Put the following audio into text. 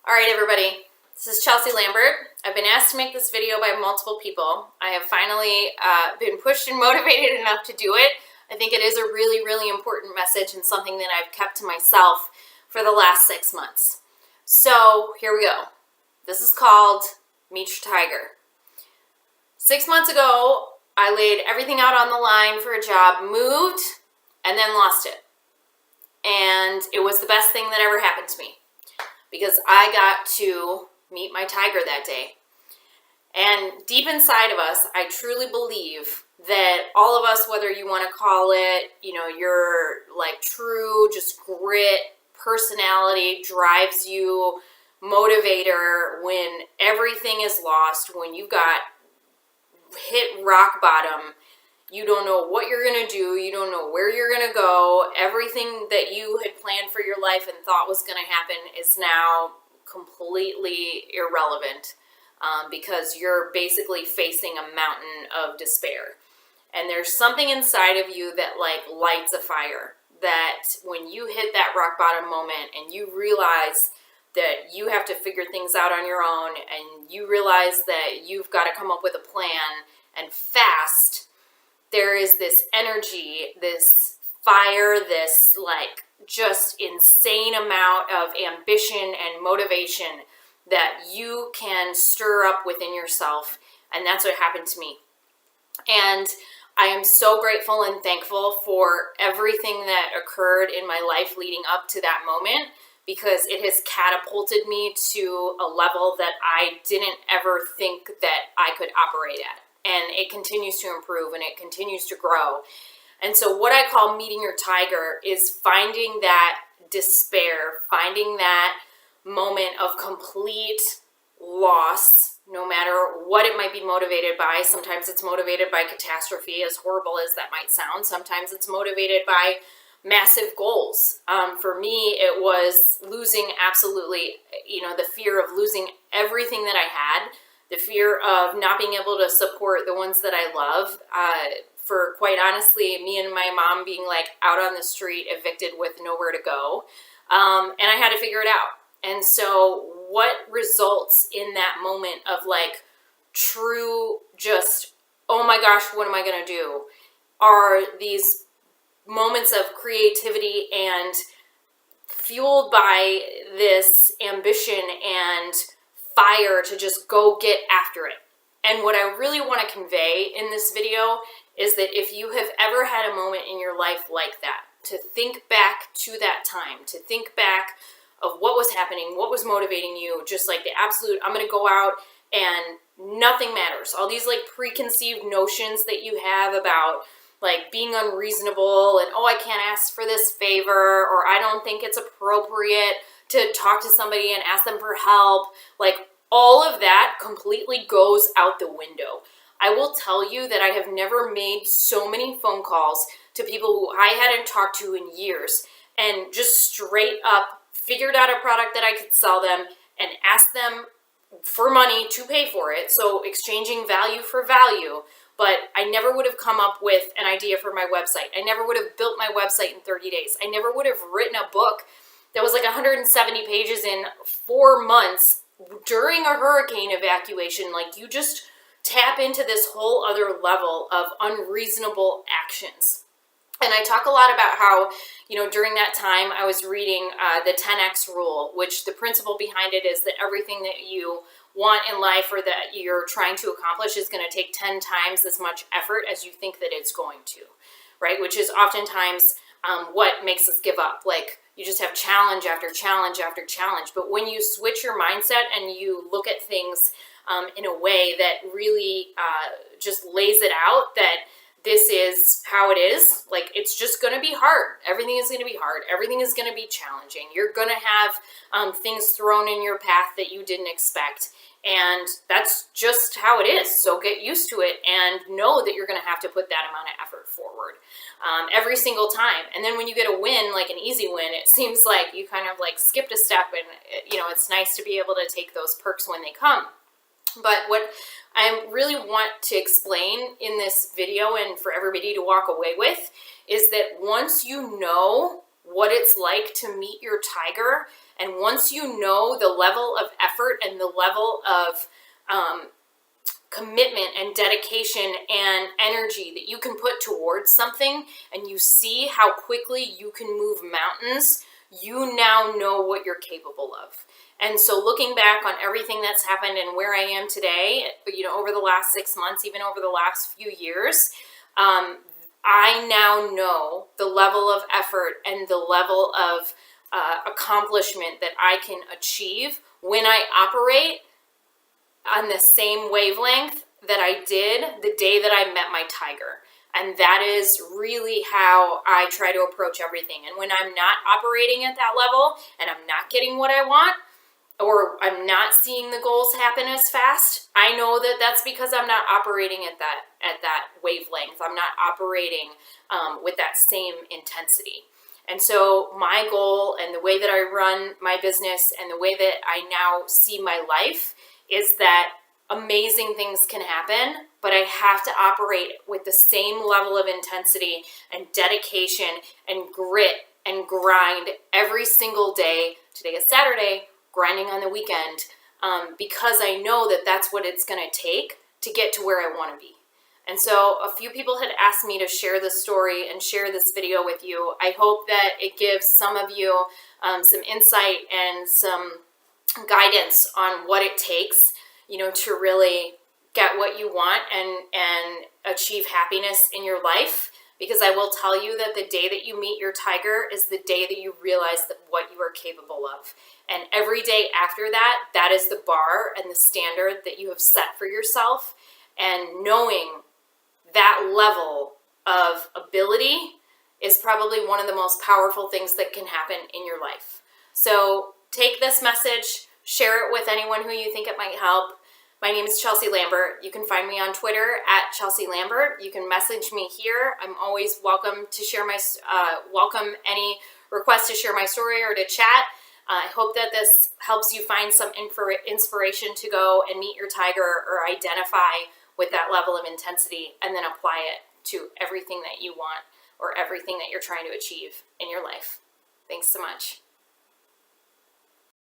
All right, everybody, this is Chelsea Lambert. I've been asked to make this video by multiple people. I have finally been pushed and motivated enough to do it. I think it is a really, really important message and something that I've kept to myself for the last 6 months. So here we go. This is called Meet Your Tiger. 6 months ago, I laid everything out on the line for a job, moved, and then lost it. And it was the best thing that ever happened to me, because I got to meet my tiger that day. And deep inside of us, I truly believe that all of us, whether you want to call it, your like true just grit, personality drives you, motivator, when everything is lost, when you got hit rock bottom, you don't know what you're going to do. You don't know where you're going to go. Everything that you had planned for your life and thought was going to happen is now completely irrelevant because you're basically facing a mountain of despair. And there's something inside of you that like lights a fire, that when you hit that rock bottom moment and you realize that you have to figure things out on your own, and you realize that you've got to come up with a plan and fast, there is this energy, this fire, this like just insane amount of ambition and motivation that you can stir up within yourself. And that's what happened to me. And I am so grateful and thankful for everything that occurred in my life leading up to that moment, because it has catapulted me to a level that I didn't ever think that I could operate at. And it continues to improve and it continues to grow. And so what I call meeting your tiger is finding that despair, finding that moment of complete loss, no matter what it might be motivated by. Sometimes it's motivated by catastrophe, as horrible as that might sound. Sometimes it's motivated by massive goals. For me, it was losing absolutely, the fear of losing everything that I had, the fear of not being able to support the ones that I love. For quite honestly, me and my mom being like out on the street, evicted with nowhere to go. And I had to figure it out. And so what results in that moment of like true just, oh my gosh, what am I going to do, are these moments of creativity and fueled by this ambition and fire to just go get after it. And what I really want to convey in this video is that if you have ever had a moment in your life like that, to think back to that time, to think back of what was happening, what was motivating you, just like the absolute, I'm going to go out and nothing matters. All these like preconceived notions that you have about like being unreasonable and, oh, I can't ask for this favor, or I don't think it's appropriate to talk to somebody and ask them for help. Like all of that completely goes out the window. I will tell you that I have never made so many phone calls to people who I hadn't talked to in years and just straight up figured out a product that I could sell them and asked them for money to pay for it. So exchanging value for value. But I never would have come up with an idea for my website. I never would have built my website in 30 days. I never would have written a book that was like 170 pages in 4 months during a hurricane evacuation. Like, you just tap into this whole other level of unreasonable actions. And I talk a lot about how, during that time I was reading the 10X rule, which the principle behind it is that everything that you want in life or that you're trying to accomplish is going to take 10 times as much effort as you think that it's going to, right? Which is oftentimes what makes us give up. Like, you just have challenge after challenge after challenge. But when you switch your mindset and you look at things in a way that really just lays it out, that this is how it is, like, it's just going to be hard. Everything is going to be hard. Everything is going to be challenging. You're going to have things thrown in your path that you didn't expect. And that's just how it is. So get used to it and know that you're going to have to put that amount of effort forward every single time. And then when you get a win, like an easy win, it seems like you kind of like skipped a step, and it's nice to be able to take those perks when they come. But what I really want to explain in this video and for everybody to walk away with is that once you know what it's like to meet your tiger. And once you know the level of effort and the level of commitment and dedication and energy that you can put towards something, and you see how quickly you can move mountains, you now know what you're capable of. And so looking back on everything that's happened and where I am today, over the last 6 months, even over the last few years, I now know the level of effort and the level of accomplishment that I can achieve when I operate on the same wavelength that I did the day that I met my tiger. And that is really how I try to approach everything. And when I'm not operating at that level and I'm not getting what I want, or I'm not seeing the goals happen as fast, I know that that's because I'm not operating at that wavelength. I'm not operating with that same intensity. And so my goal and the way that I run my business and the way that I now see my life is that amazing things can happen, but I have to operate with the same level of intensity and dedication and grit and grind every single day. Today is Saturday, grinding on the weekend, because I know that that's what it's going to take to get to where I want to be. And so a few people had asked me to share this story and share this video with you. I hope that it gives some of you some insight and some guidance on what it takes, to really get what you want and achieve happiness in your life. Because I will tell you that the day that you meet your tiger is the day that you realize that what you are capable of. And every day after that, that is the bar and the standard that you have set for yourself. And knowing that level of ability is probably one of the most powerful things that can happen in your life. So take this message, share it with anyone who you think it might help. My name is Chelsea Lambert. You can find me on Twitter at Chelsea Lambert. You can message me here. I'm always welcome to share welcome any request to share my story or to chat. I hope that this helps you find some inspiration to go and meet your tiger or identify with that level of intensity and then apply it to everything that you want or everything that you're trying to achieve in your life. Thanks so much.